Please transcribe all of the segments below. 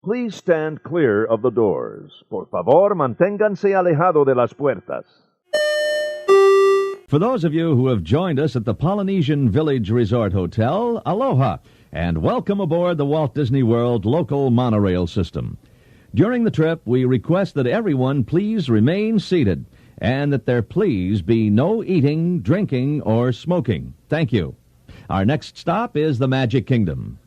Please stand clear of the doors. Por favor, manténganse alejado de las puertas. For those of you who have joined us at the Polynesian Village Resort Hotel, aloha, and welcome aboard the Walt Disney World local monorail system. During the trip, we request that everyone please remain seated and that there please be no eating, drinking, or smoking. Thank you. Our next stop is the Magic Kingdom.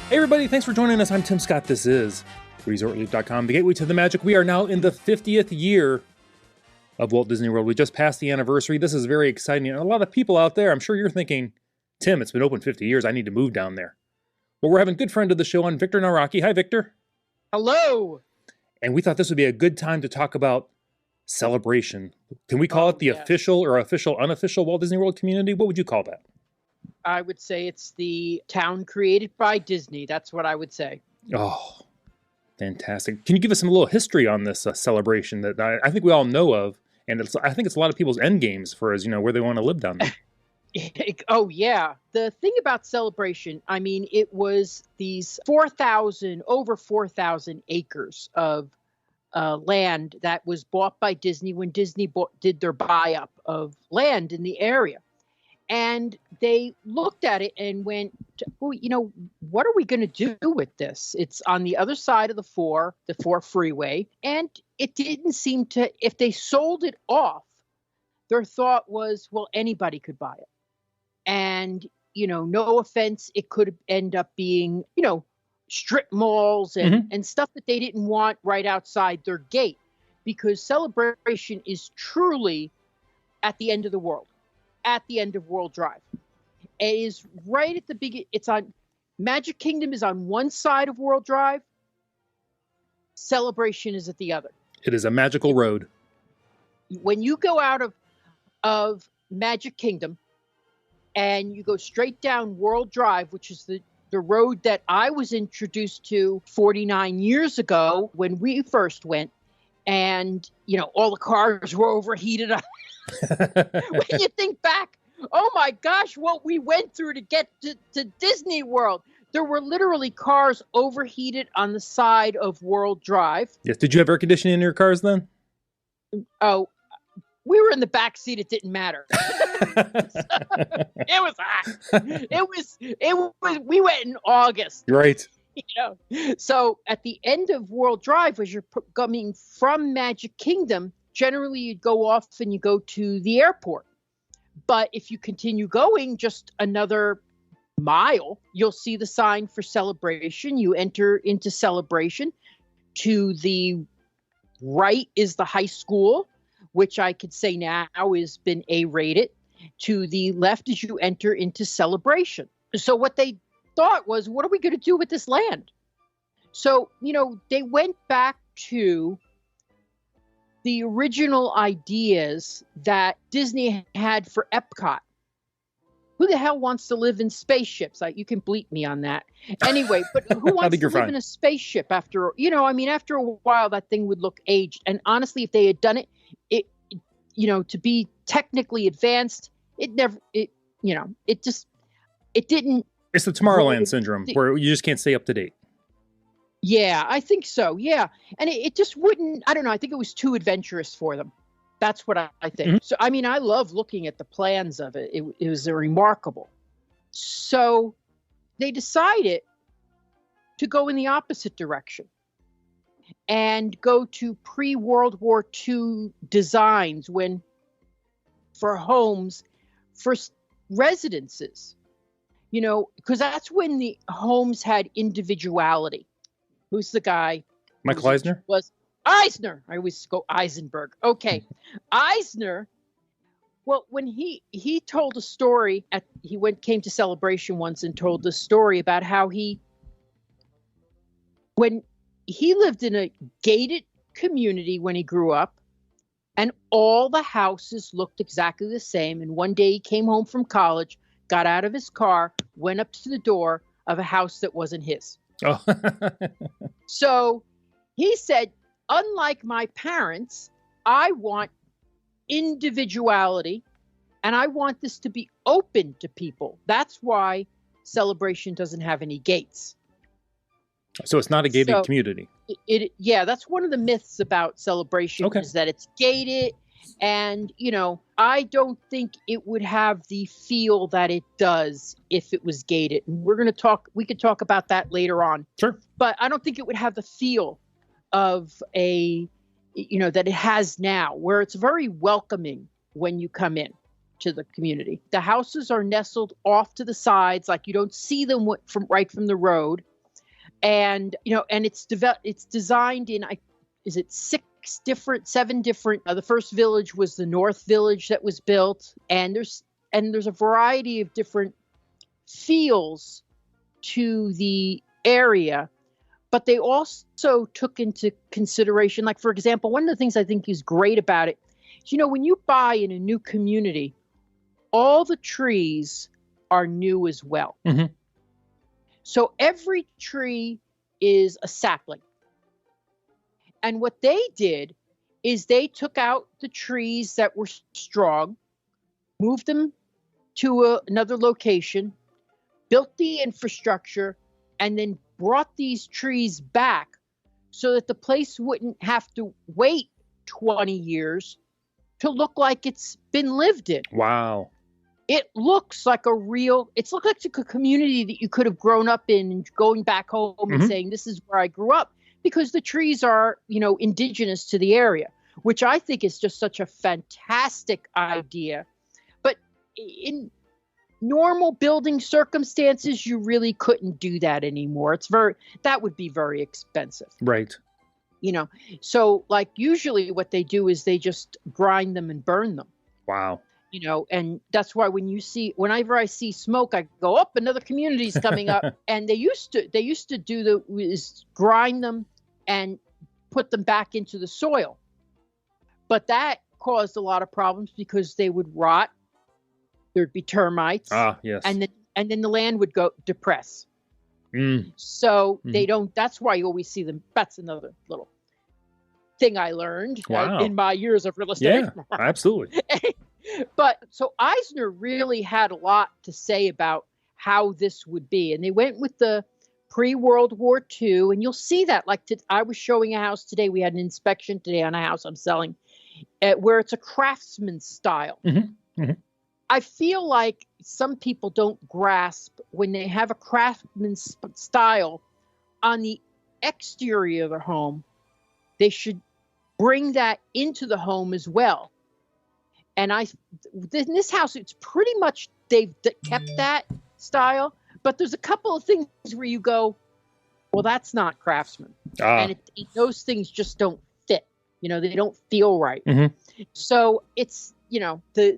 Hey everybody, thanks for joining us. I'm Tim Scott. This is ResortLoop.com, the gateway to the magic. We are now in the 50th year of Walt Disney World. We just passed the anniversary. This is very exciting. And a lot of people out there, I'm sure you're thinking, Tim, it's been open 50 years. I need to move down there. Well, we're having a good friend of the show on, Victor Nawrocki. Hi, Victor. Hello. And we thought this would be a good time to talk about celebration. Can we call it the official or unofficial Walt Disney World community? What would you call that? I would say it's the town created by Disney. That's what I would say. Oh, fantastic. Can you give us some little history on this celebration that I think we all know of? And I think it's a lot of people's end games for as, where they want to live down there. Oh, yeah. The thing about Celebration, I mean, it was these over 4,000 acres of land that was bought by Disney when Disney did their buy-up of land in the area. And they looked at it and went, well, what are we going to do with this? It's on the other side of the 4 freeway. And it didn't seem to, if they sold it off, their thought was, well, anybody could buy it. And, no offense, it could end up being, strip malls and stuff that they didn't want right outside their gate, because Celebration is truly at the end of the world. At the end of World Drive. It is right at the beginning. It's on Magic Kingdom is on one side of World Drive. Celebration is at the other. It is a magical road. When you go out of Magic Kingdom and you go straight down World Drive, which is the road that I was introduced to 49 years ago when we first went, and, all the cars were overheated. When you think back, oh my gosh, what we went through to get to Disney World. There were literally cars overheated on the side of World Drive. Yes. Did you have air conditioning in your cars then? Oh, we were in the back seat. It didn't matter. It was hot. We went in August. Right. So at the end of World Drive, as you're coming from Magic Kingdom, generally you'd go off and you go to the airport. But if you continue going just another mile, you'll see the sign for Celebration. You enter into Celebration. To the right is the high school, which I could say now has been A-rated. To the left as you enter into Celebration. So what they thought was, what are we going to do with this land? So, they went back to the original ideas that Disney had for Epcot. Who the hell wants to live in spaceships? You can bleep me on that. Anyway, but who wants to live in a spaceship after a while that thing would look aged. And honestly, if they had done it, to be technically advanced, it didn't. It's the Tomorrowland syndrome where you just can't stay up to date. Yeah, I think so. Yeah. And it just wouldn't, I don't know. I think it was too adventurous for them. That's what I think. Mm-hmm. So, I love looking at the plans of it. It was remarkable. So they decided to go in the opposite direction and go to pre-World War II designs for homes, for residences, because that's when the homes had individuality. Who's the guy? Michael Eisner? Was Eisner. I always go Eisenberg. Okay. Eisner. Well, when he told a story came to Celebration once and told the story about how when he lived in a gated community when he grew up, and all the houses looked exactly the same. And one day he came home from college, got out of his car, went up to the door of a house that wasn't his. Oh. So he said, unlike my parents, I want individuality And I want this to be open to people. That's why Celebration doesn't have any gates. So it's not a gated community. Yeah, that's one of the myths about Celebration is that it's gated. And, I don't think it would have the feel that it does if it was gated. And we could talk about that later on. Sure. But I don't think it would have the feel of that it has now, where it's very welcoming when you come in to the community. The houses are nestled off to the sides, like you don't see them from the road. And, and it's designed in, seven different, the first village was the North Village that was built. And there's a variety of different feels to the area, but they also took into consideration, like, for example, one of the things I think is great about it is, when you buy in a new community, all the trees are new as well. Mm-hmm. So every tree is a sapling. And what they did is they took out the trees that were strong, moved them to another location, built the infrastructure, and then brought these trees back so that the place wouldn't have to wait 20 years to look like it's been lived in. Wow. It looks like it's like a community that you could have grown up in and going back home and saying, this is where I grew up, because the trees are, indigenous to the area, which I think is just such a fantastic idea. But in normal building circumstances, you really couldn't do that anymore. That would be very expensive. Right. So like usually what they do is they just grind them and burn them. Wow. And that's why whenever I see smoke, I go, up, another community's coming up. And they used to do grind them and put them back into the soil. But that caused a lot of problems because they would rot. There'd be termites. Ah, yes. And then the land would go depress. Mm. So they don't, that's why you always see them. That's another little thing I learned in my years of real estate. Yeah, absolutely. But so Eisner really had a lot to say about how this would be. And they went with the pre-World War II. And you'll see that, I was showing a house today. We had an inspection today on a house I'm selling where it's a craftsman style. Mm-hmm. Mm-hmm. I feel like some people don't grasp when they have a craftsman style on the exterior of their home, they should bring that into the home as well. And in this house, it's pretty much they've kept that style, but there's a couple of things where you go, well, that's not craftsman. And those things just don't fit. They don't feel right. Mm-hmm. So it's,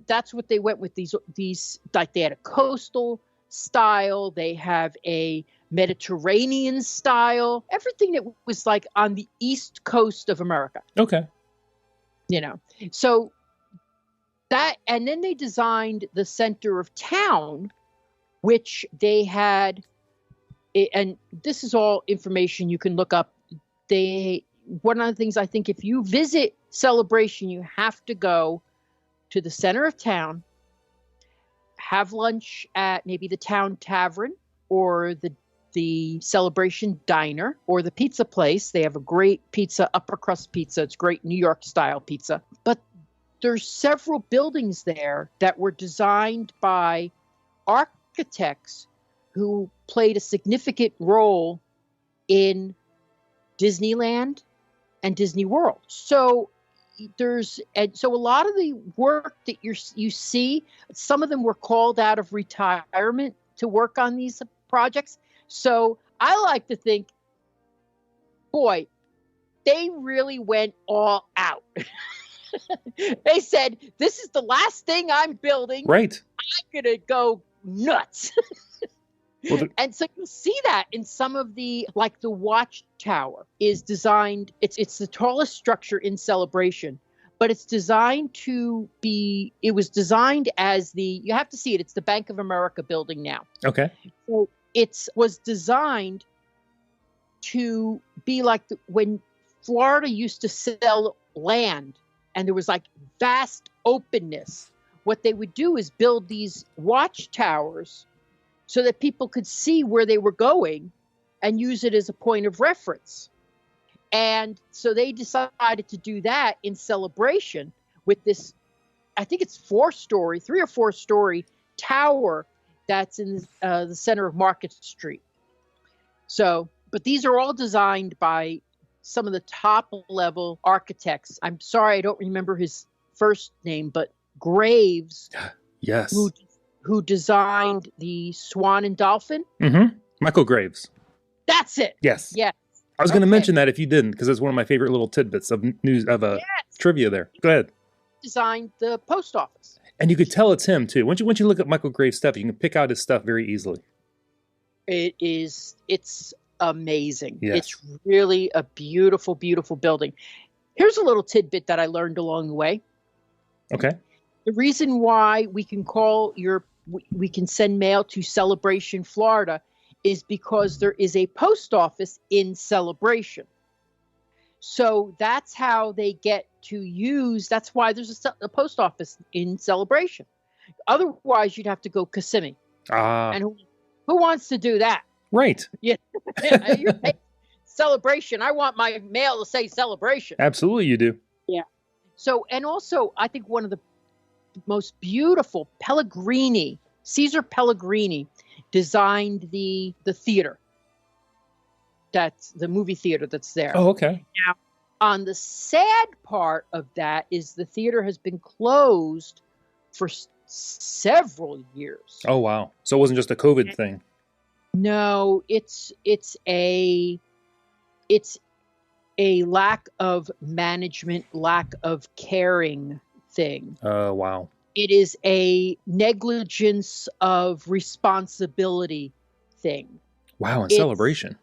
that's what they went with these, like they had a coastal style. They have a Mediterranean style, everything that was like on the East Coast of America. Okay. So that, and then they designed the center of town, which they had, and this is all information you can look up. One of the things I think if you visit Celebration, you have to go to the center of town, have lunch at maybe the town tavern or the Celebration diner or the pizza place. They have a great pizza, upper crust pizza. It's great New York style pizza. But there's several buildings there that were designed by architects who played a significant role in Disneyland and Disney World. So a lot of the work that you see, some of them were called out of retirement to work on these projects. So I like to think, boy, they really went all out. They said, this is the last thing I'm building. Right. I'm going to go nuts. And so you'll see that in some of the Watchtower is designed, it's the tallest structure in Celebration, but it's designed to be, it was designed as you have to see it, it's the Bank of America building now. Okay. So it was designed to be like when Florida used to sell land and there was vast openness. what they would do is build these watchtowers so that people could see where they were going and use it as a point of reference. And so they decided to do that in celebration with this, I think it's 3 or 4 story tower that's in the center of Market Street. So, but these are all designed by some of the top level architects. I'm sorry, I don't remember his first name, but Graves. Yes. Who designed the Swan and Dolphin. Mm-hmm. Michael Graves. That's it. Yes. Yeah. I was going to mention that if you didn't, because it's one of my favorite little tidbits of news trivia there. Go ahead. Designed the post office. And you could tell it's him too. Once you look at Michael Graves' stuff, you can pick out his stuff very easily. It's amazing. Yes. It's really a beautiful, beautiful building. Here's a little tidbit that I learned along the way. Okay. The reason why we can send mail to Celebration, Florida, is because there is a post office in Celebration. So that's how they get to use. That's why there's a post office in Celebration. Otherwise, you'd have to go Kissimmee. And who wants to do that? Right. Yeah. Celebration. I want my mail to say Celebration. Absolutely, you do. Yeah. So, and also, I think one of the most beautiful, Caesar Pellegrini designed the theater. That's the movie theater that's there. Oh, okay. Now, on the sad part of that is the theater has been closed for several years. Oh, wow. So it wasn't just a COVID thing. No, it's a lack of management, lack of caring thing. Oh, wow. It is a negligence of responsibility thing. Wow, in Celebration.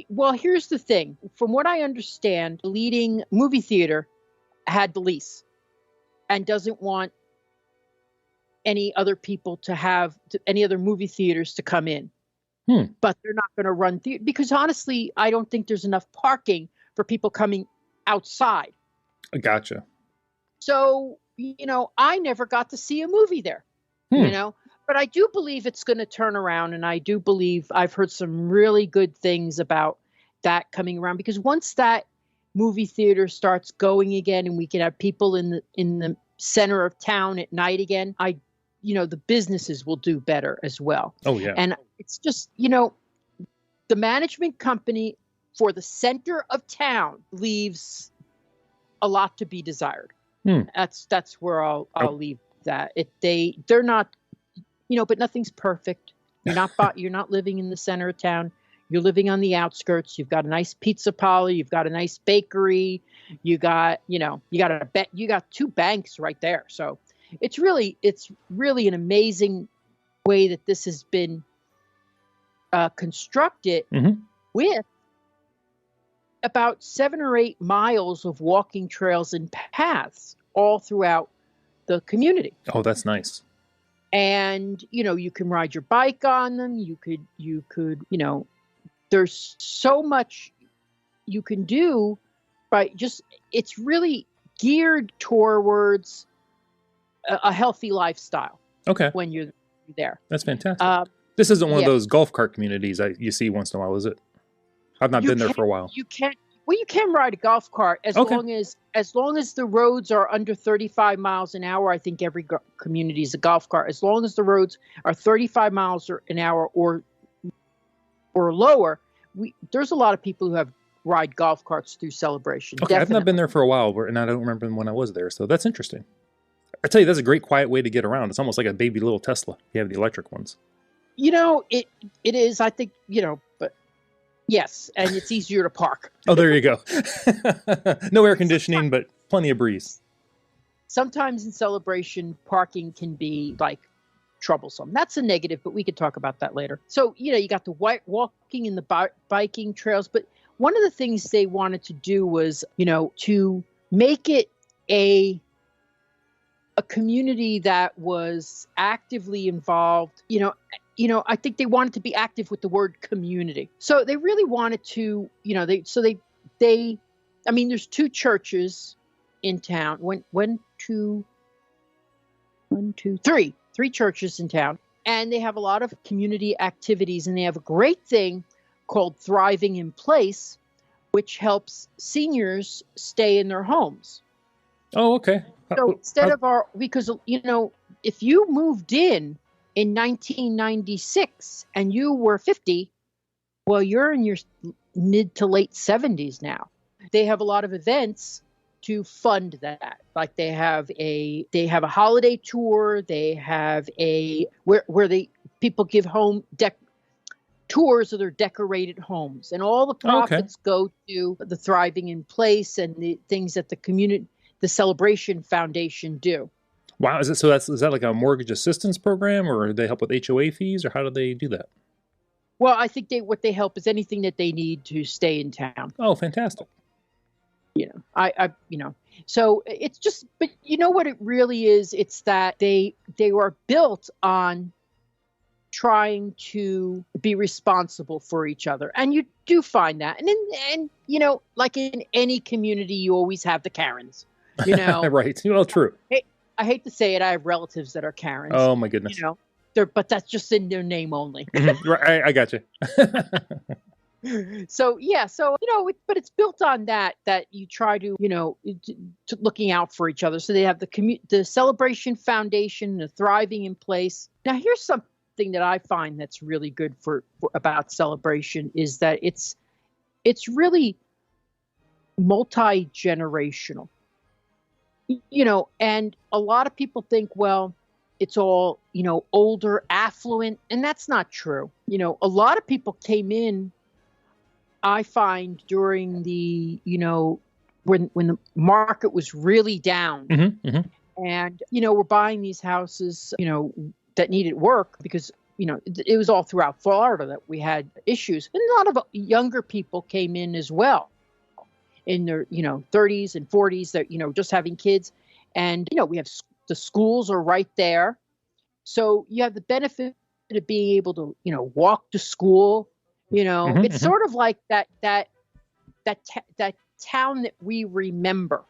Well, here's the thing. From what I understand, the leading movie theater had the lease and doesn't want any other people any other movie theaters to come in. But they're not going to run theater because honestly, I don't think there's enough parking for people coming outside. Gotcha. So, I never got to see a movie there, but I do believe it's going to turn around. And I do believe I've heard some really good things about that coming around because once that movie theater starts going again and we can have people in the center of town at night again, the businesses will do better as well. Oh, yeah. And it's just, the management company for the center of town leaves a lot to be desired. That's where I'll leave that. They're not, but nothing's perfect. You're not living in the center of town. You're living on the outskirts. You've got a nice pizza parlor. You've got a nice bakery. You got 2 banks right there. So it's really an amazing way that this has been constructed with about 7 or 8 miles of walking trails and paths all throughout the community. Oh, that's nice. And, you can ride your bike on them. You could, there's so much you can do it's really geared towards a healthy lifestyle. Okay. When you're there. That's fantastic. This isn't one of those golf cart communities you see once in a while, is it? I've not been there for a while. You can ride a golf cart as long as the roads are under 35 miles an hour. I think every community is a golf cart. As long as the roads are 35 miles an hour or lower, there's a lot of people who have ride golf carts through Celebration. Okay, Definitely. I've not been there for a while, and I don't remember when I was there, so that's interesting. I tell you, that's a great quiet way to get around. It's almost like a baby little Tesla. You have the electric ones. It is. I think but. Yes, and it's easier to park. Oh, there you go. No air conditioning, but plenty of breeze. Sometimes in Celebration, parking can be troublesome. That's a negative, but we could talk about that later. So, you got the walking and the biking trails, but one of the things they wanted to do was, to make it a community that was actively involved, I think they wanted to be active with the word community. So they really wanted to, there's 2 churches in town. Went to three churches in town. And they have a lot of community activities, and they have a great thing called Thriving in Place, which helps seniors stay in their homes. Oh, okay. So instead of because, if you moved in 1996 and you were 50, well, you're in your mid to late 70s now. They have a lot of events to fund that. Like they have a holiday tour. They have where people give home tours of their decorated homes, and all the profits go to the Thriving in Place and the things that the Celebration Foundation do. Wow, is that like a mortgage assistance program, or do they help with HOA fees, or how do they do that? Well, I think what they help is anything that they need to stay in town. Oh, fantastic. So it's just, but you know what it really is? It's that they are built on trying to be responsible for each other. And you do find that. And like in any community, you always have the Karens, Right. Well, true. I hate to say it. I have relatives that are Karens. Oh my goodness. But that's just in their name only. Right. I got you. So but it's built on that you try to, to looking out for each other. So they have the Celebration Foundation, the Thriving in Place. Now, here's something that I find that's really good for about Celebration is that it's really multi-generational. And a lot of people think, well, it's all, older, affluent, and that's not true. A lot of people came in, I find, during the, when the market was really down, and, we're buying these houses, that needed work because, it was all throughout Florida that we had issues. And a lot of younger people came in as well in their, 30s and 40s that, just having kids. And, we have the schools are right there. So you have the benefit of being able to, walk to school. It's sort of like that town that we remember.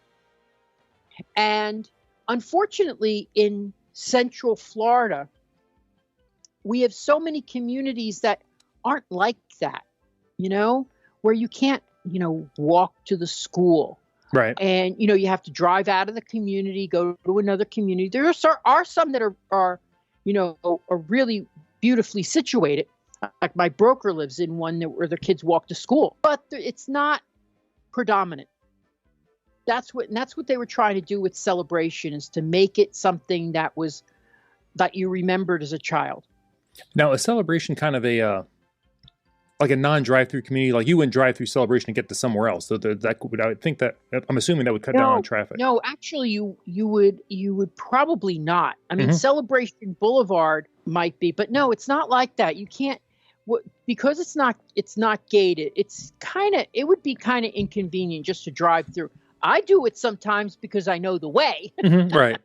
And unfortunately, in Central Florida, we have so many communities that aren't like that, where you can't, walk to the school. Right. And, you have to drive out of the community, go to another community. There are some that are really beautifully situated. Like my broker lives in one where their kids walk to school, but it's not predominant. That's what they were trying to do with Celebration, is to make it something that you remembered as a child. Now, is Celebration kind of like a non-drive-through community? Like you wouldn't drive through Celebration and get to somewhere else. So I'm assuming that would cut down on traffic. No, actually, you would probably not. I mean, Celebration Boulevard might be, but no, it's not like that. You can't. Because it's not gated. It would be kind of inconvenient just to drive through. I do it sometimes because I know the way. Right.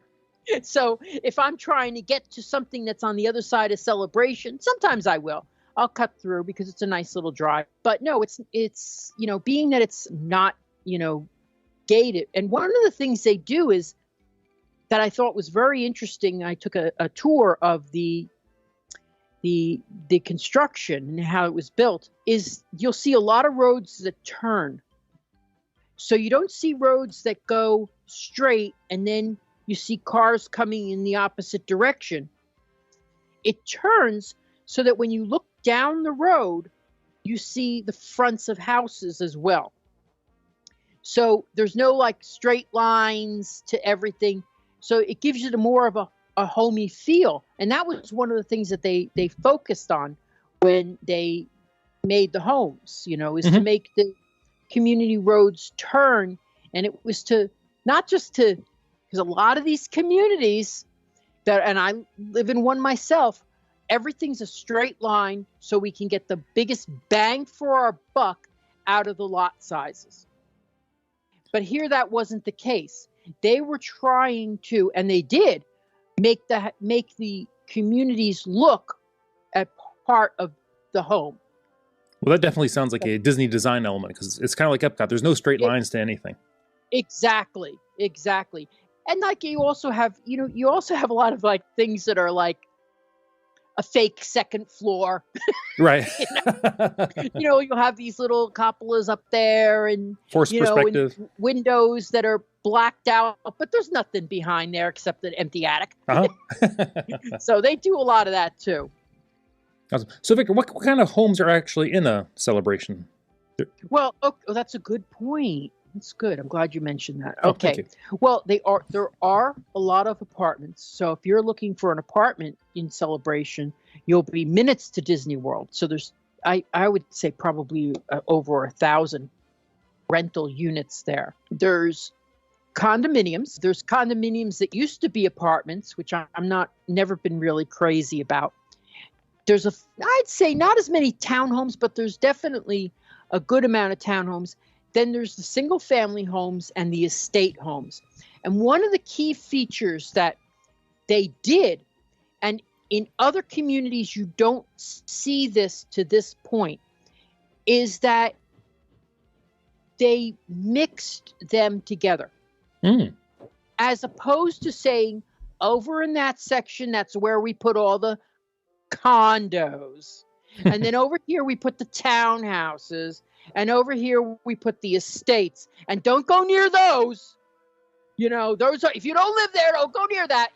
So if I'm trying to get to something that's on the other side of Celebration, sometimes I will. I'll cut through because it's a nice little drive. But no, it's being that it's not, gated. And one of the things they do is that I thought was very interesting. I took a tour of the construction and how it was built. Is you'll see a lot of roads that turn. So you don't see roads that go straight and then you see cars coming in the opposite direction. It turns so that when you look down the road, you see the fronts of houses as well. So there's no like straight lines to everything. So it gives you more of a homey feel. And that was one of the things that they focused on when they made the homes, is to make the community roads turn. And it was because a lot of these communities and I live in one myself, everything's a straight line so we can get the biggest bang for our buck out of the lot sizes. But here that wasn't the case. They were trying to, and they did, make the communities look at part of the home. Well, that definitely sounds like a Disney design element because it's kind of like Epcot. There's no straight lines to anything. Exactly. And like you also have a lot of like things that are like a fake second floor. Right. You'll have these little cupolas up there and Forced perspective. and windows that are blacked out, but there's nothing behind there except an empty attic. So they do a lot of that too. Awesome. So Victor, what kind of homes are actually in a celebration? Well, that's a good point. That's good. I'm glad you mentioned that. Oh, okay. Well, there are a lot of apartments. So if you're looking for an apartment in Celebration, you'll be minutes to Disney World. So there's, I would say probably over 1,000 rental units there. There's condominiums. There's condominiums that used to be apartments, which I'm never been really crazy about. There's I'd say not as many townhomes, but there's definitely a good amount of townhomes. Then there's the single family homes and the estate homes. And one of the key features that they did, and in other communities you don't see this to this point, is that they mixed them together. As opposed to saying, over in that section, that's where we put all the condos. And then over here we put the townhouses. And over here we put the estates. And don't go near those. Those are, if you don't live there, don't go near that.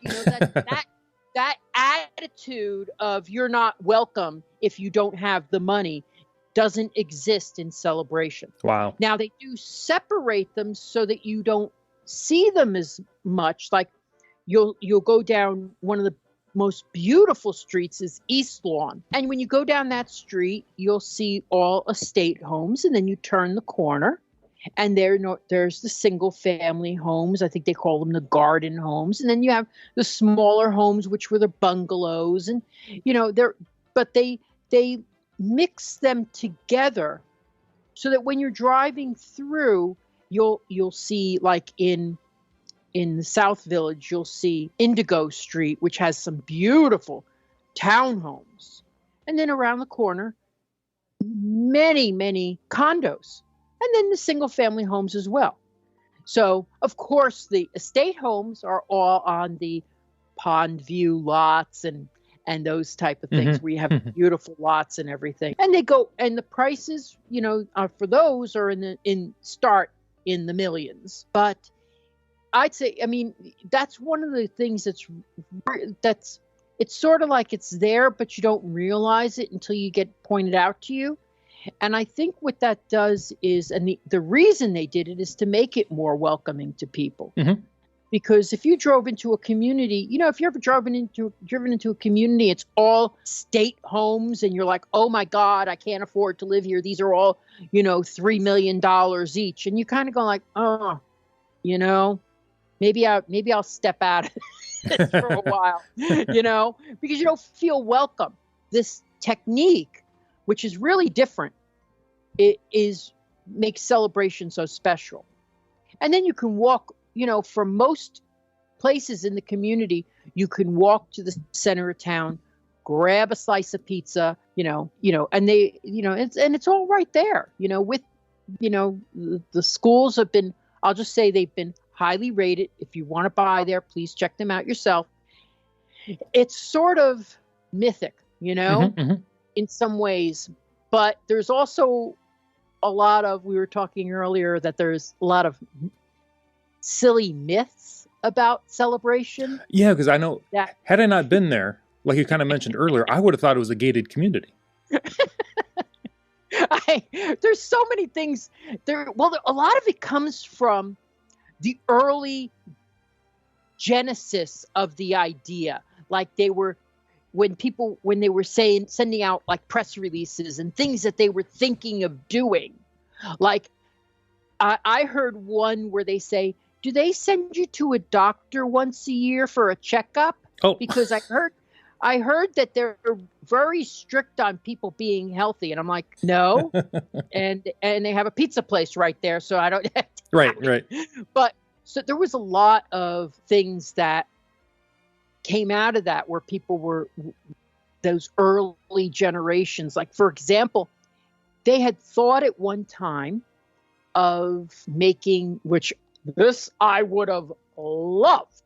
That attitude of you're not welcome if you don't have the money doesn't exist in Celebration. Wow. Now they do separate them so that you don't see them as much. Like you'll go down one of the most beautiful streets is East Lawn. And when you go down that street, you'll see all estate homes. And then you turn the corner and there's the single family homes. I think they call them the garden homes. And then you have the smaller homes, which were the bungalows. And, they mix them together so that when you're driving through, you'll see like in the South Village, you'll see Indigo Street, which has some beautiful townhomes. And then around the corner, many, many condos. And then the single family homes as well. So, of course, the estate homes are all on the pond view lots and those type of things where you have beautiful lots and everything. And the prices, for those are start in the millions. But I'd say, that's one of the things it's sort of like it's there, but you don't realize it until you get pointed out to you. And I think what that does is, and the reason they did it is to make it more welcoming to people. Because if you drove into a community, if you ever driven into a community, it's all state homes and you're like, oh my God, I can't afford to live here. These are all, $3 million each. And you kind of go like, oh, maybe I'll step out of this for a while, because you don't feel welcome. This technique, which is really different, makes Celebration so special. And then you can walk, from most places in the community, you can walk to the center of town, grab a slice of pizza, and they, it's all right there, with, the schools have been, I'll just say they've been highly rated. If you want to buy there, please check them out yourself. It's sort of mythic, in some ways, but there's also we were talking earlier that there's a lot of silly myths about Celebration. Yeah, because I know, had I not been there, like you kind of mentioned earlier, I would have thought it was a gated community. There's so many things there. Well, a lot of it comes from the early genesis of the idea. Like when they were sending out like press releases and things that they were thinking of doing. Like I heard one where they say, do they send you to a doctor once a year for a checkup? Oh, because I heard that they're very strict on people being healthy. And I'm like, no. and they have a pizza place right there. So I don't have to. Right. But so there was a lot of things that came out of that where people were those early generations. Like, for example, they had thought at one time of making, which this I would have loved.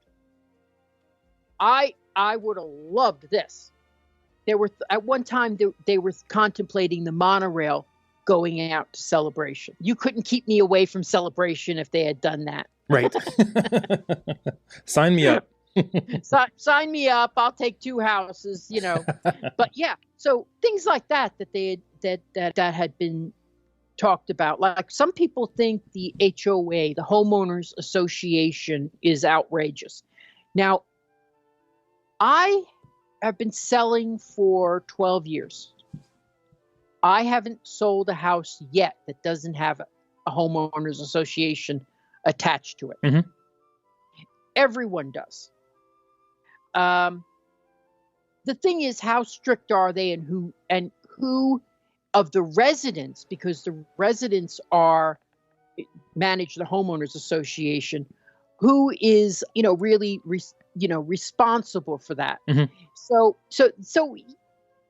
I would have loved this. There were at one time they were contemplating the monorail going out to Celebration. You couldn't keep me away from Celebration if they had done that. Right. Sign me up. Sign me up. I'll take 2 houses, But yeah, so things like that had been talked about. Like some people think the HOA, the Homeowners Association, is outrageous. Now, I have been selling for 12 years. I haven't sold a house yet that doesn't have a homeowners association attached to it. Mm-hmm. Everyone does. The thing is, how strict are they, and who of the residents, because the residents manage the homeowners association, who is, really, responsible for that. Mm-hmm. So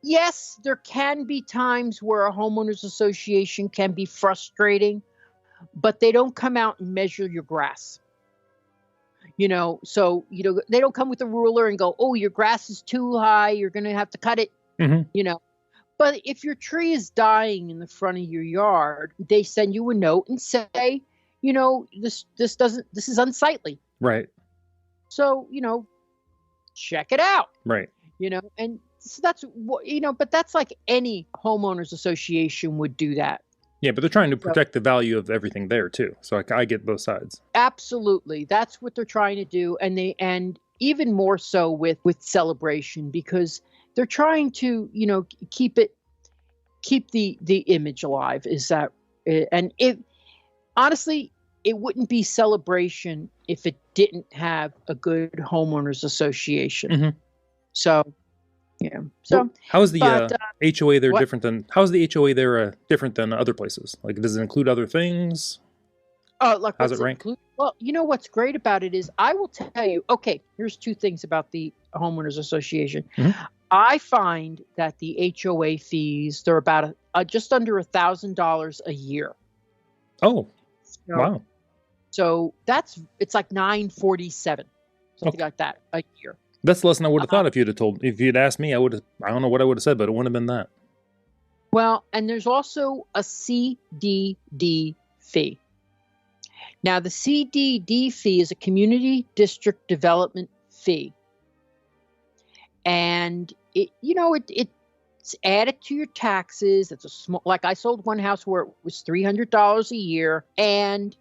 yes, there can be times where a homeowners association can be frustrating, but they don't come out and measure your grass. They don't come with a ruler and go, oh, your grass is too high, you're going to have to cut it, Mm-hmm. But if your tree is dying in the front of your yard, they send you a note and say, this is unsightly. Right. So, check it out. Right. And so that's what, but that's like any homeowners association would do that. Yeah, but they're trying to protect the value of everything there too. So I get both sides. Absolutely. That's what they're trying to do. And even more so with Celebration, because they're trying to, keep the image alive. Is that, and honestly, it wouldn't be Celebration if it didn't have a good homeowners association. Mm-hmm. So, yeah. So how's the HOA there what? different than? How's the HOA there different than other places? Like, does it include other things? Like how's it rank? Well, what's great about it is I will tell you. Okay, here's 2 things about the homeowners association. Mm-hmm. I find that the HOA fees, they're about just under $1,000 a year. Oh, wow. So it's like $947, something like that a year. That's less than I would have thought if you'd asked me. I don't know what I would have said, but it wouldn't have been that. Well, and there's also a CDD fee. Now, the CDD fee is a community district development fee. And it's added to your taxes. It's a small, like I sold one house where it was $300 a year, and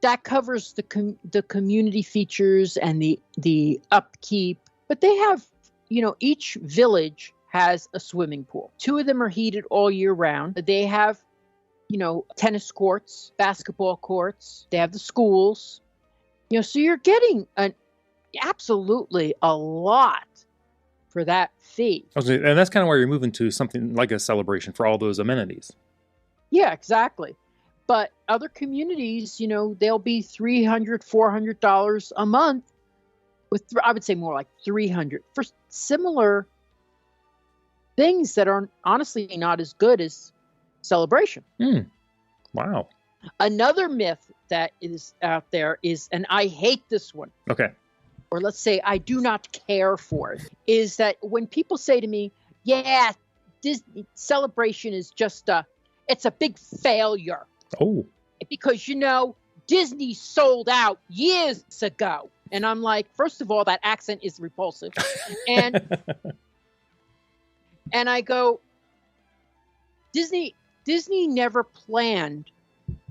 that covers the community features and the upkeep. But they have, each village has a swimming pool. 2 of them are heated all year round. They have, tennis courts, basketball courts. They have the schools. So you're getting absolutely a lot for that fee. And that's kind of where you're moving to something like a Celebration for all those amenities. Yeah, exactly. But other communities, they'll be $300, $400 a month I would say more like $300 for similar things that are honestly not as good as Celebration. Wow. Another myth that is out there is, and I hate this one. Okay. Or let's say I do not care for it, is that when people say to me, yeah, Disney Celebration is just it's a big failure. Oh. Because, Disney sold out years ago. And I'm like, first of all, that accent is repulsive. And I go, Disney never planned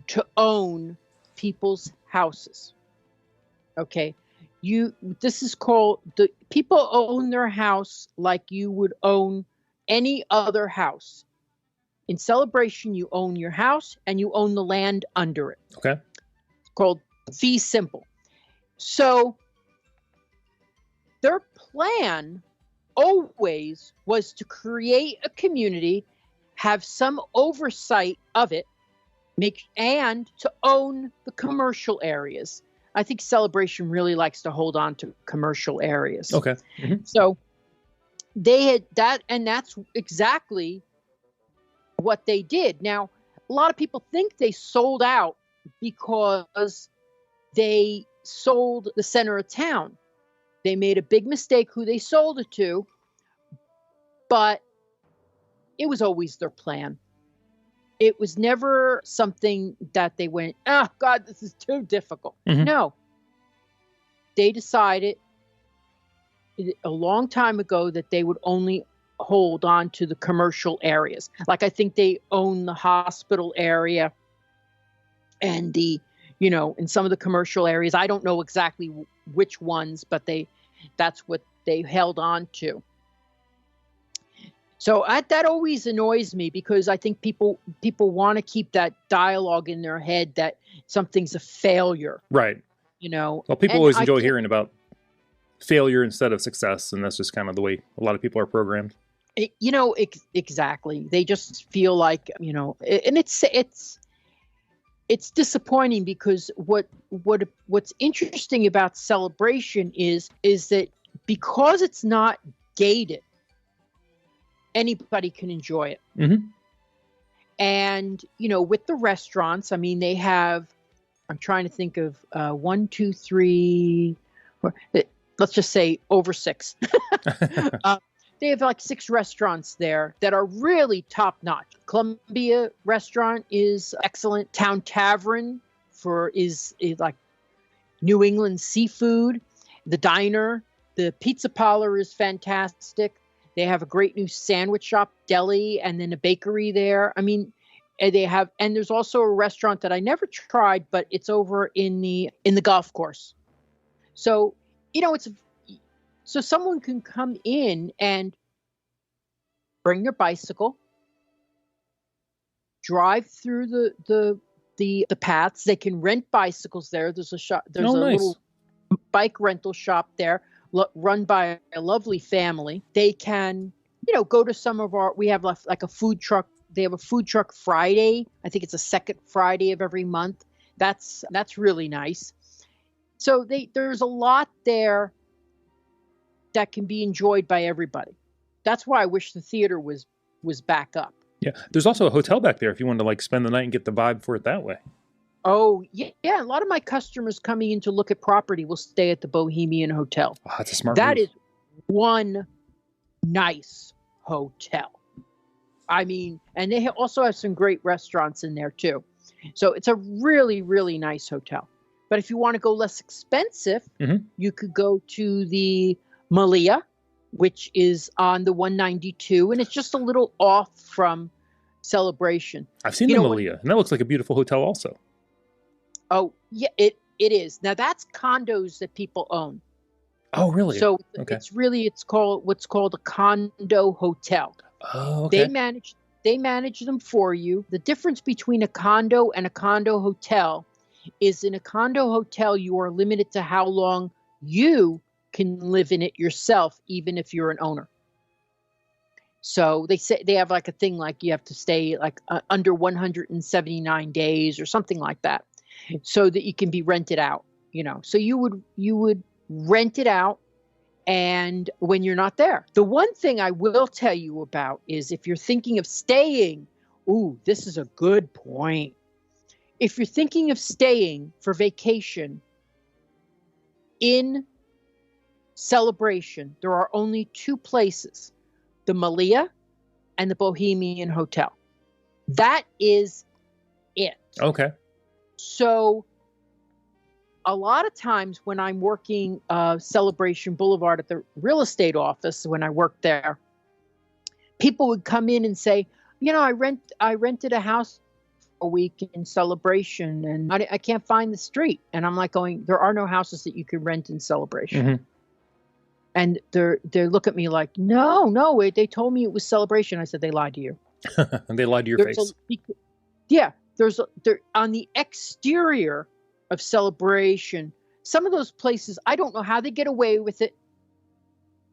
to own people's houses. Okay. This is called, the people own their house like you would own any other house. In Celebration, you own your house and you own the land under it. Okay. It's called fee simple. So their plan always was to create a community, have some oversight of it, and to own the commercial areas. I think Celebration really likes to hold on to commercial areas. Okay. Mm-hmm. So they had that, and that's exactly what they did. Now, a lot of people think they sold out because they sold the center of town. They made a big mistake who they sold it to, but it was always their plan. It was never something that they went, oh, God, this is too difficult. Mhm. No. They decided a long time ago that they would only hold on to the commercial areas. Like I think they own the hospital area and in some of the commercial areas. I don't know exactly which ones, but that's what they held on to. So that always annoys me because I think people want to keep that dialogue in their head that something's a failure. Right. Well, people always enjoy hearing about failure instead of success, and that's just kind of the way a lot of people are programmed. Exactly. They just feel like, and it's disappointing because what's interesting about celebration is that because it's not gated, anybody can enjoy it. Mm-hmm. And, with the restaurants, I mean, they have, I'm trying to think of 1, 2, 3, let's just say over 6. They have like 6 restaurants there that are really top notch. Columbia restaurant is excellent. Town Tavern is like New England seafood. The Diner, the Pizza Parlor is fantastic. They have a great new sandwich shop, deli, and then a bakery there. I mean, and there's also a restaurant that I never tried, but it's over in the golf course. So, so someone can come in and bring their bicycle, drive through the paths. They can rent bicycles there. There's a shop. There's nice. Little bike rental shop there, run by a lovely family. They can, go to some of we have like a food truck. They have a food truck Friday. I think it's the second Friday of every month. That's really nice. So there's a lot there that can be enjoyed by everybody. That's why I wish the theater was back up. Yeah. There's also a hotel back there if you wanted to spend the night and get the vibe for it that way. Oh, yeah. A lot of my customers coming in to look at property will stay at the Bohemian Hotel. Oh, that's a smart That move. is one nice hotel. I mean, and they also have some great restaurants in there too. So it's a really, really nice hotel. But if you want to go less expensive, Mm-hmm. you could go to the Malia, which is on the 192, and it's just a little off from Celebration. I've seen the Malia, and that looks like a beautiful hotel also. Oh, yeah, it is. Now that's condos that people own. Oh, really? So Okay. it's called what's called a condo hotel. Oh, okay. They manage them for you. The difference between a condo and a condo hotel is in a condo hotel you are limited to how long you can live in it yourself, even if you're an owner. So they say they have like a thing like you have to stay like under 179 days or something like that, so that you can be rented out. So you would rent it out, and when you're not there. The one thing I will tell you about is if you're thinking of staying, this is a good point. If you're thinking of staying for vacation in Celebration, there are only 2 places, the Malia and the Bohemian Hotel. That is it. Okay. So a lot of times when I'm working Celebration Boulevard at the real estate office, when I worked there, people would come in and say, I rented a house for a week in Celebration and I can't find the street. And I'm like going, there are no houses that you can rent in Celebration. Mm-hmm. And they look at me like, no, they told me it was Celebration. I said, they lied to you. And they lied to your face. There's on the exterior of Celebration, some of those places, I don't know how they get away with it,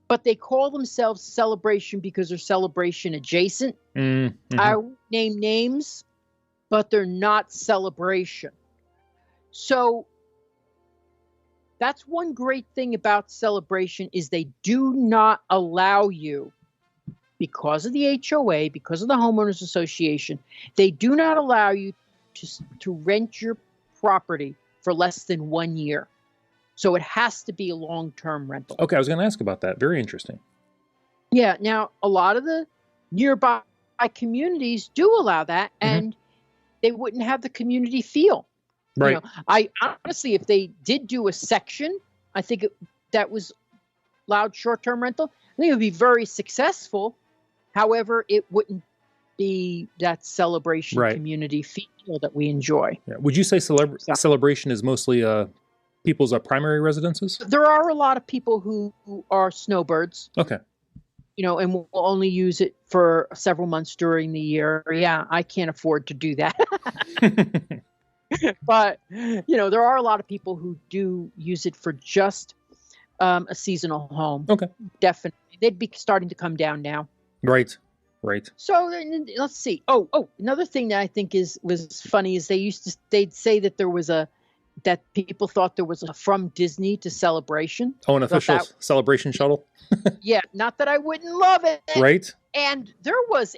but they call themselves Celebration because they're Celebration adjacent. Mm-hmm. I won't name names, but they're not Celebration. So that's one great thing about Celebration is they do not allow you, because of the HOA, because of the homeowners association, they do not allow you to rent your property for less than 1 year. So it has to be a long-term rental. Okay, I was going to ask about that. Very interesting. Yeah. Now, a lot of the nearby communities do allow that, and they wouldn't have the community feel. Right. You know, I honestly, if they did do a section, I think that was allowed short-term rental, I think it would be very successful. However, it wouldn't be that celebration community feel that we enjoy. Yeah. Would you say celebration is mostly people's primary residences? There are a lot of people who are snowbirds. Okay. You know, and will only use it for several months during the year. Yeah, I can't afford to do that. But, you know, there are a lot of people who do use it for just a seasonal home. Okay. Definitely. They'd be starting to come down now. Right. So let's see. Oh, another thing that I think was funny is they'd say that that people thought there was a From Disney to Celebration. Oh, an official celebration shuttle? Yeah, not that I wouldn't love it. Right. And there was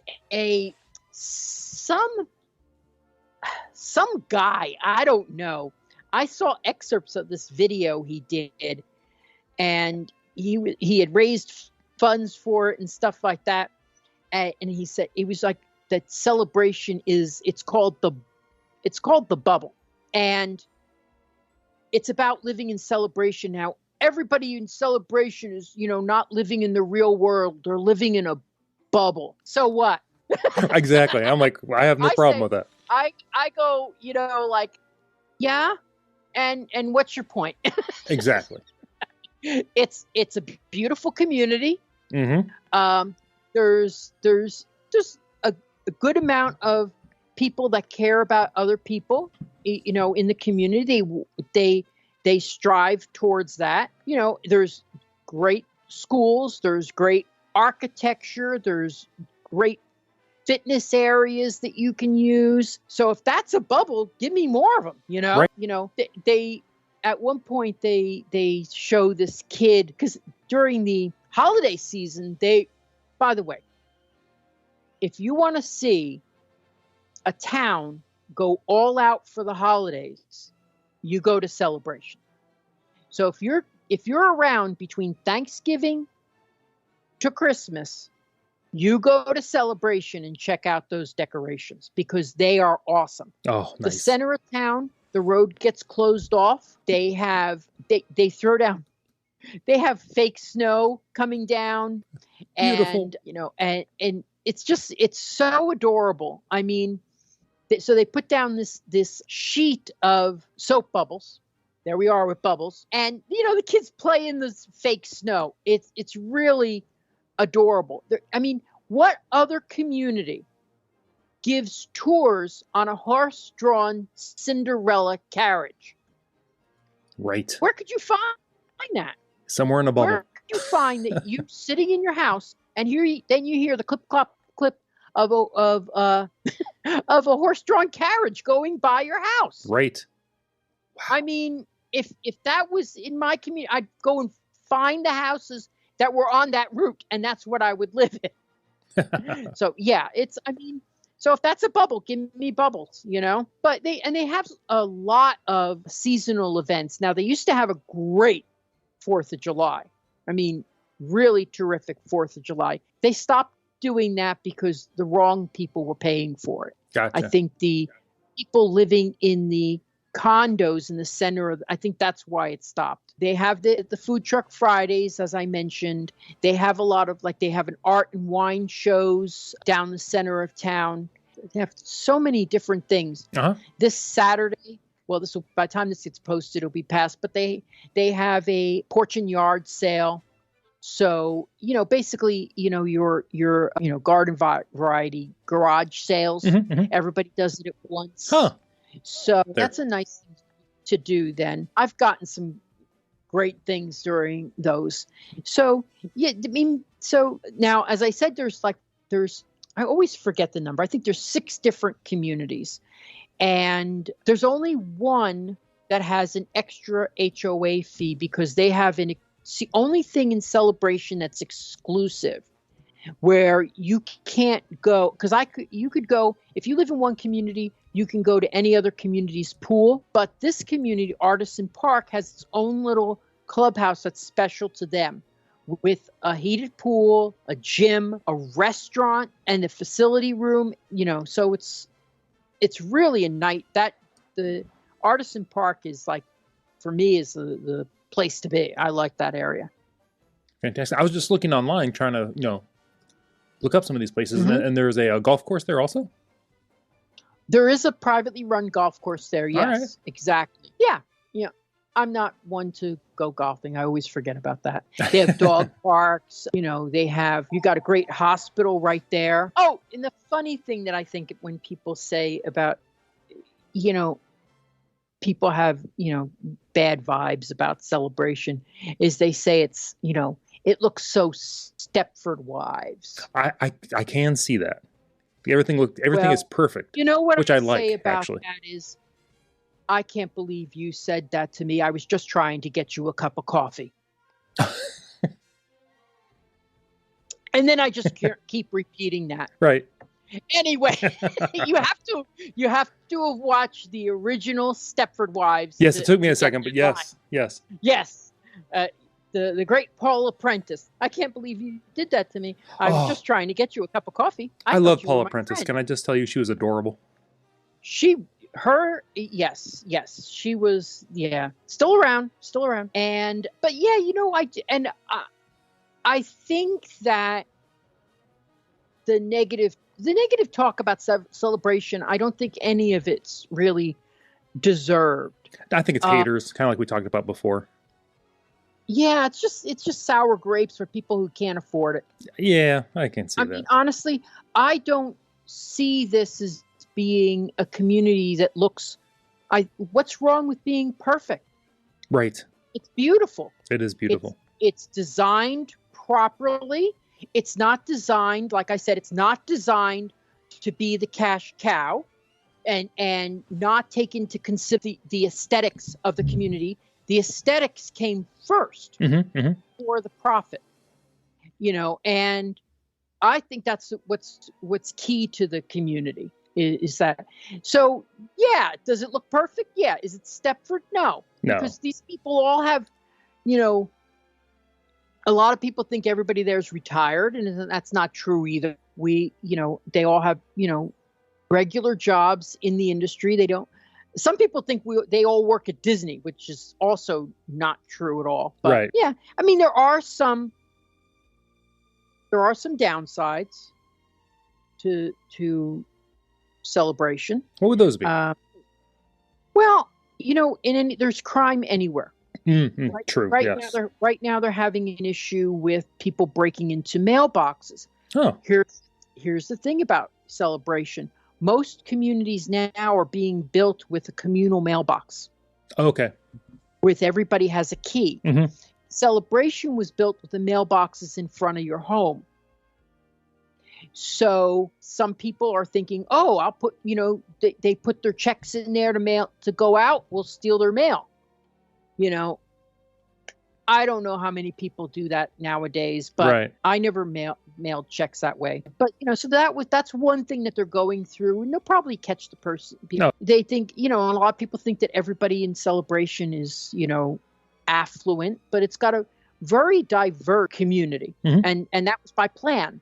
some guy, I don't know. I saw excerpts of this video he did, and he had raised funds for it and stuff like that. And he said it was like that celebration it's called the bubble, and it's about living in celebration. Now everybody in celebration is, you know, not living in the real world. They're living in a bubble. So what? Exactly. I'm like, I have no problem with that. I go, you know, like, yeah, and what's your point? Exactly. It's a beautiful community. Mm-hmm. There's just a good amount of people that care about other people, you know, in the community. They strive towards that. You know, there's great schools, there's great architecture, there's great fitness areas that you can use. So if that's a bubble, give me more of them, you know. Right. You know, they at one point they show this kid, because during the holiday season, by the way, if you want to see a town go all out for the holidays, you go to Celebration. So if you're around between Thanksgiving to Christmas, you go to Celebration and check out those decorations, because they are awesome. Oh, nice. The center of town, the road gets closed off. They throw down. They have fake snow coming down, Beautiful. And you know, and it's so adorable. I mean, so they put down this sheet of soap bubbles. There we are with bubbles, and you know, the kids play in this fake snow. It's really adorable. I mean, what other community gives tours on a horse-drawn Cinderella carriage? Right. Where could you find that? Somewhere in a bubble. Where could you find that you sitting in your house and then you hear the clip clop clip of a horse-drawn carriage going by your house? Right. Wow. I mean, if that was in my community, I'd go and find the houses that were on that route, and that's what I would live in. So yeah, so if that's a bubble, give me bubbles, you know. But they have a lot of seasonal events. Now, they used to have a great 4th of July. I mean, really terrific 4th of July. They stopped doing that because the wrong people were paying for it. Gotcha. I think the people living in the condos in the center I think that's why it stopped. They have the food truck Fridays, as I mentioned. They have a lot of, they have an art and wine shows down the center of town. They have so many different things. Uh-huh. This Saturday, well, by the time this gets posted, it'll be past, but they have a porch and yard sale. So, you know, basically, you know, your garden variety garage sales. Mm-hmm, mm-hmm. Everybody does it at once. Huh. So that's a nice thing to do then. I've gotten some great things during those. So, yeah, I mean, so now, as I said, I always forget the number. I think there's 6 different communities, and there's only one that has an extra HOA fee, because they have it's the only thing in Celebration that's exclusive, where you can't go, because you could go, if you live in one community, You can go to any other community's pool, but this community, Artisan Park, has its own little clubhouse that's special to them, with a heated pool, a gym, a restaurant, and a facility room. So it's really a night that the Artisan Park is like, for me, is the place to be. I like that area. Fantastic. I was just looking online, trying to look up some of these places, and there's a golf course there also. There is a privately run golf course there. Yes, right. Exactly. Yeah. I'm not one to go golfing. I always forget about that. They have dog parks. You got a great hospital right there. Oh, and the funny thing that I think when people say about, people have, bad vibes about Celebration, is they say it's, it looks so Stepford Wives. I can see that. Everything is perfect. You know what which I like, say about actually. that is, I can't believe you said that to me. I was just trying to get you a cup of coffee. And then I just keep repeating that. Right. Anyway, you have to have watched the original Stepford Wives. Yes, it took me a second, but yes. Yes. The great Paula Prentice. I can't believe you did that to me. I was just trying to get you a cup of coffee. I love Paula Prentice. Friend. Can I just tell you, she was adorable. Yes, she was, still around. But yeah, I think that the negative talk about Celebration, I don't think any of it's really deserved. I think it's haters, kind of like we talked about before. Yeah, it's just sour grapes for people who can't afford it. Yeah, I can see that. I mean, honestly, I don't see this as being a community that looks. What's wrong with being perfect? Right. It's beautiful. It is beautiful. It's designed properly. It's not designed, like I said, it's not designed to be the cash cow, and not take into consider the aesthetics of the community. The aesthetics came first for the profit, and I think that's what's key to the community is that. So yeah, does it look perfect? Yeah. Is it Stepford? No, because these people all have, a lot of people think everybody there is retired, and that's not true either. They all have, regular jobs in the industry. They don't. Some people think they all work at Disney, which is also not true at all. But right. Yeah, I mean, there are some downsides to Celebration. What would those be? Well, there's crime anywhere. True. Yes. Right now they're having an issue with people breaking into mailboxes. Oh. Here's the thing about Celebration. Most communities now are being built with a communal mailbox. Okay. With everybody has a key. Mm-hmm. Celebration was built with the mailboxes in front of your home. So some people are thinking, oh, I'll put, they put their checks in there to go out. We'll steal their mail. I don't know how many people do that nowadays, but right. I never mailed checks that way. But, so that's one thing that they're going through, and they'll probably catch the person. No. They think, a lot of people think that everybody in Celebration is, affluent, but it's got a very diverse community. Mm-hmm. And that was by plan.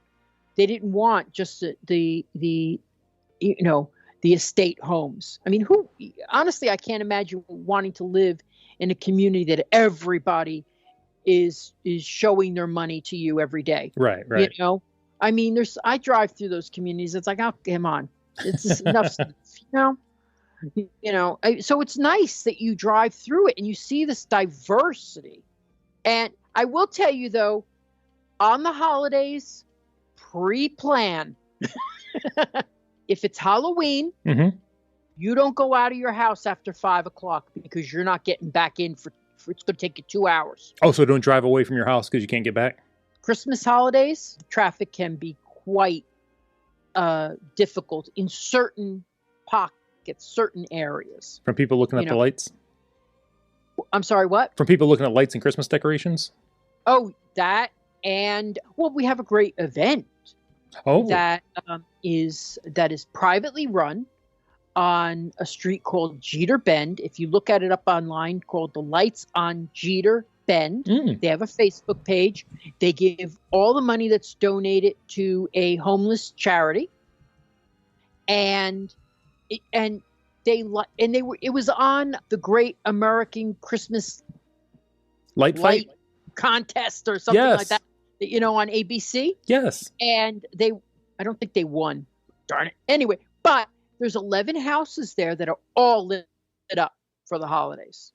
They didn't want just the estate homes. I mean, honestly, I can't imagine wanting to live in a community that everybody is showing their money to you every day. Right. I mean, I drive through those communities. It's like, oh, come on, it's just enough stuff, so it's nice that you drive through it and you see this diversity. And I will tell you though, on the holidays, pre-plan. If it's Halloween, you don't go out of your house after 5:00 because you're not getting back in for it's going to take you 2 hours. Oh, so don't drive away from your house because you can't get back? Christmas holidays, traffic can be quite difficult in certain pockets, certain areas. From people looking at the lights? I'm sorry, what? From people looking at lights and Christmas decorations? Oh, that. And, we have a great event. Oh. That is privately run. on a street called Jeter Bend. If you look at it up online, called The Lights on Jeter Bend. They have a Facebook page. They give all the money that's donated to a homeless charity. And it was on the Great American Christmas Light contest or something like that, on ABC. Yes. And I don't think they won. Darn it. Anyway, but there's 11 houses there that are all lit up for the holidays.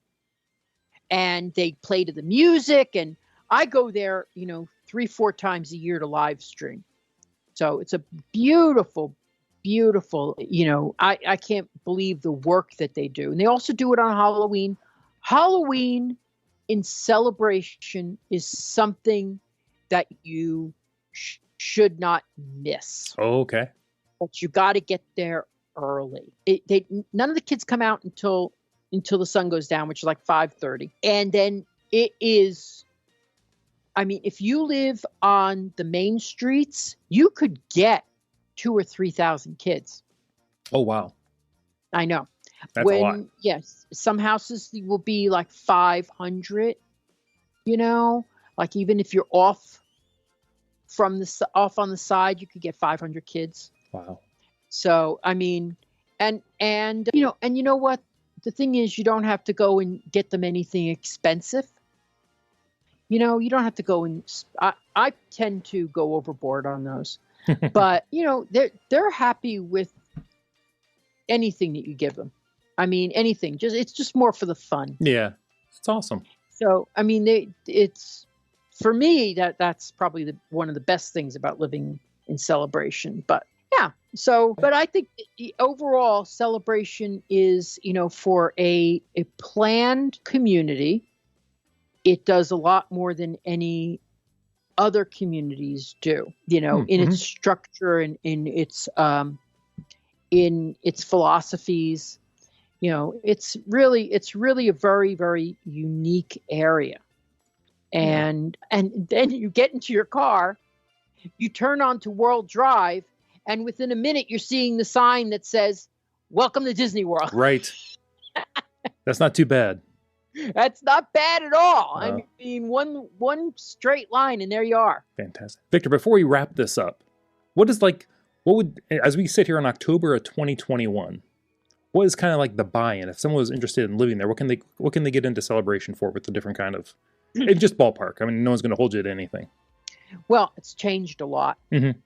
And they play to the music. And I go there, 3-4 times a year to live stream. So it's a beautiful, beautiful, I can't believe the work that they do. And they also do it on Halloween. Halloween in celebration is something that you should not miss. Oh, okay. But you got to get there early. None of the kids come out until the sun goes down, which is like 5:30. And then it is, if you live on the main streets, you could get 2,000 or 3,000 kids. Oh, wow. I know. That's a lot. Yes, some houses will be like 500, like even if you're off on the side, you could get 500 kids. Wow. So, and you know what? The thing is, you don't have to go and get them anything expensive. You don't have to go and, I tend to go overboard on those, but they're happy with anything that you give them. Anything, it's just more for the fun. Yeah. It's awesome. So, it's for me that's probably one of the best things about living in Celebration, but yeah. So, but I think the overall Celebration is, for a planned community, it does a lot more than any other communities do, in its structure and in its philosophies. It's really a very, very unique area. And then you get into your car, you turn onto World Drive, and within a minute, you're seeing the sign that says, "Welcome to Disney World." Right. That's not too bad. That's not bad at all. One straight line, and there you are. Fantastic. Victor, before we wrap this up, as we sit here in October of 2021, what is kind of like the buy-in? If someone was interested in living there, what can they get into Celebration for with the different kind of, just ballpark? No one's going to hold you to anything. Well, it's changed a lot. Mm-hmm.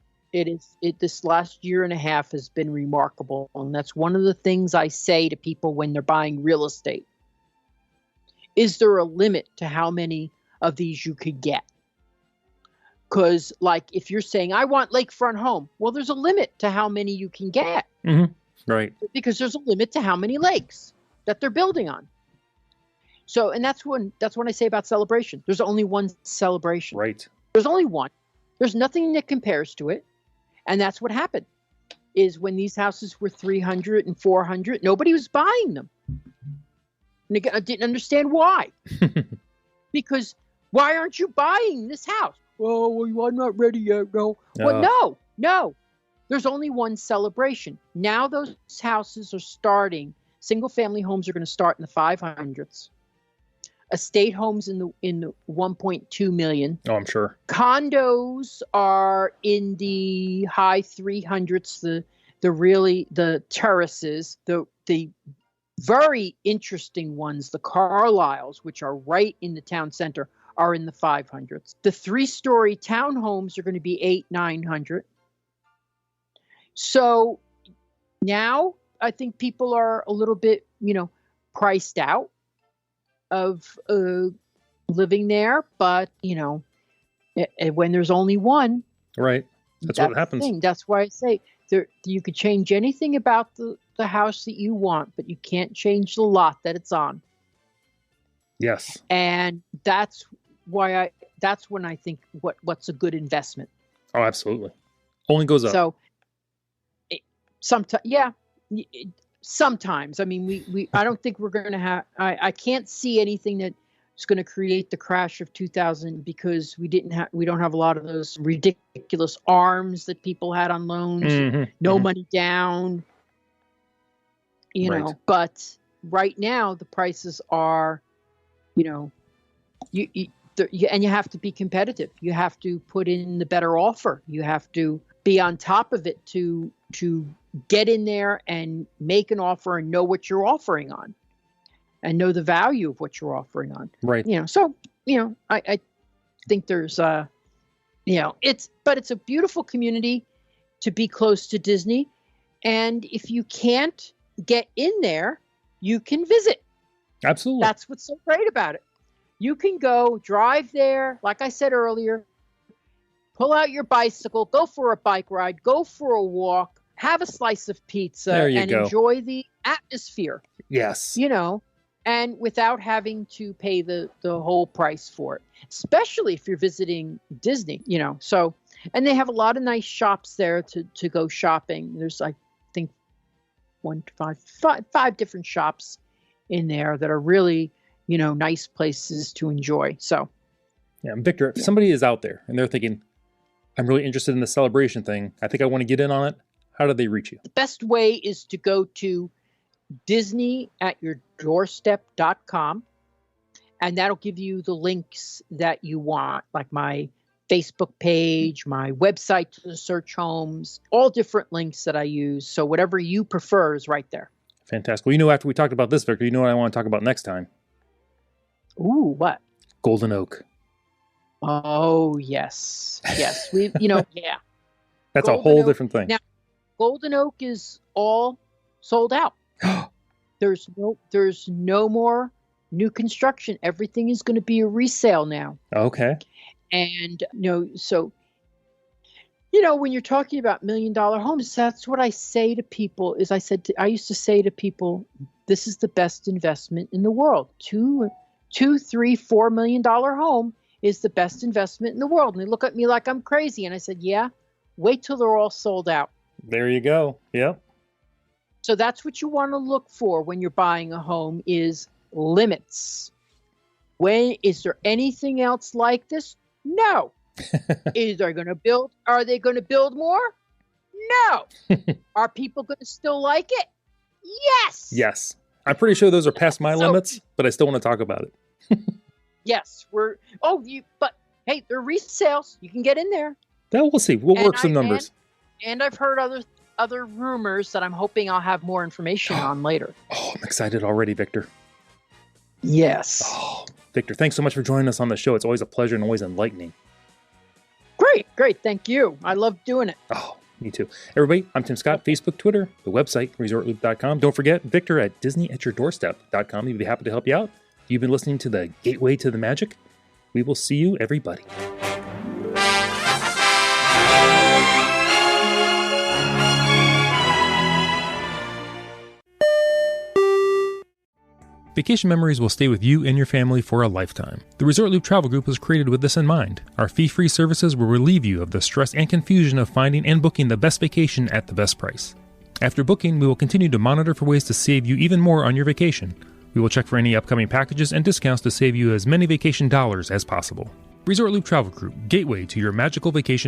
This last year and a half has been remarkable. And that's one of the things I say to people when they're buying real estate. Is there a limit to how many of these you could get? Because like if you're saying, I want lakefront home, well, there's a limit to how many you can get. Mm-hmm. Right. Because there's a limit to how many lakes that they're building on. So, and that's when I say about Celebration. There's only one Celebration. Right. There's only one. There's nothing that compares to it. And that's what happened, is when these houses were 300 and 400, nobody was buying them. And I didn't understand why. Because why aren't you buying this house? Oh, well, I'm not ready yet. No. Well, no. There's only one Celebration. Now those houses are starting. Single family homes are going to start in the 500s. Estate homes in the 1.2 million. Oh, I'm sure. Condos are in the high 300s. The terraces, the very interesting ones, the Carlyles, which are right in the town center, are in the 500s. The 3-story townhomes are going to be 800-900. So now I think people are a little bit, priced out of living there, but when there's only one, right, that's what happens. That's why I say you could change anything about the house that you want, but you can't change the lot that it's on. Yes, and that's when I think what's a good investment. Oh, absolutely, only goes up. So sometimes. I don't think we're going to have. I can't see anything that's going to create the crash of 2000 because we don't have a lot of those ridiculous arms that people had on loans. Mm-hmm. No money down. you Right. know, but right now the prices are, you know, and you have to be competitive. You have to put in the better offer. You have to be on top of it to get in there and make an offer and know what you're offering on and know the value of what you're offering on. Right. You know, so, you know, I think there's, you know, it's a beautiful community to be close to Disney. And if you can't get in there, you can visit. Absolutely. That's what's so great about it. You can go drive there, like I said earlier, pull out your bicycle, go for a bike ride, go for a walk, have a slice of pizza, and enjoy the atmosphere. Yes. You know, and without having to pay the whole price for it, especially if you're visiting Disney, you know. So, and they have a lot of nice shops there to go shopping. There's, I think, five different shops in there that are really, you know, nice places to enjoy. So, yeah, Victor, if somebody is out there and they're thinking, I'm really interested in the celebration thing, I think I want to get in on it, how do they reach you? The best way is to go to DisneyAtYourDoorstep.com, and that'll give you the links that you want, like my Facebook page, my website to the search homes, all different links that I use. So whatever you prefer is right there. Fantastic. Well, you know, after we talked about this, Victor, you know what I want to talk about next time? Ooh, what? Golden Oak. Oh, yes. Yes. We, you know, yeah. That's Golden a whole Oak. different thing. Now, Golden Oak is all sold out. There's no more new construction. Everything is going to be a resale now. Okay. And, you know, so, you know, when you're talking about $1 million homes, that's what I say to people is I used to say to people, this is the best investment in the world. $2, $3, $4 million home is the best investment in the world. And they look at me like I'm crazy. And I said, yeah, wait till they're all sold out. There you go. Yep. So that's what you want to look for when you're buying a home is limits. Is there anything else like this? No. Are they going to build more? No. Are people going to still like it? Yes. Yes. I'm pretty sure those are past my limits, but I still want to talk about it. Yes. But hey, they're resales. You can get in there. Well, we'll see. We'll work some numbers. And I've heard other rumors that I'm hoping I'll have more information on later. Oh, I'm excited already, Victor. Yes. Oh, Victor, thanks so much for joining us on the show. It's always a pleasure and always enlightening. Great. Thank you. I love doing it. Oh, me too. Everybody, I'm Tim Scott, Facebook, Twitter, the website, ResortLoop.com. Don't forget, Victor at DisneyAtYourDoorstep.com. He'd be happy to help you out. You've been listening to the Gateway to the Magic. We will see you, everybody. Vacation memories will stay with you and your family for a lifetime. The Resort Loop Travel Group was created with this in mind. Our fee-free services will relieve you of the stress and confusion of finding and booking the best vacation at the best price. After booking, we will continue to monitor for ways to save you even more on your vacation. We will check for any upcoming packages and discounts to save you as many vacation dollars as possible. Resort Loop Travel Group, gateway to your magical vacation.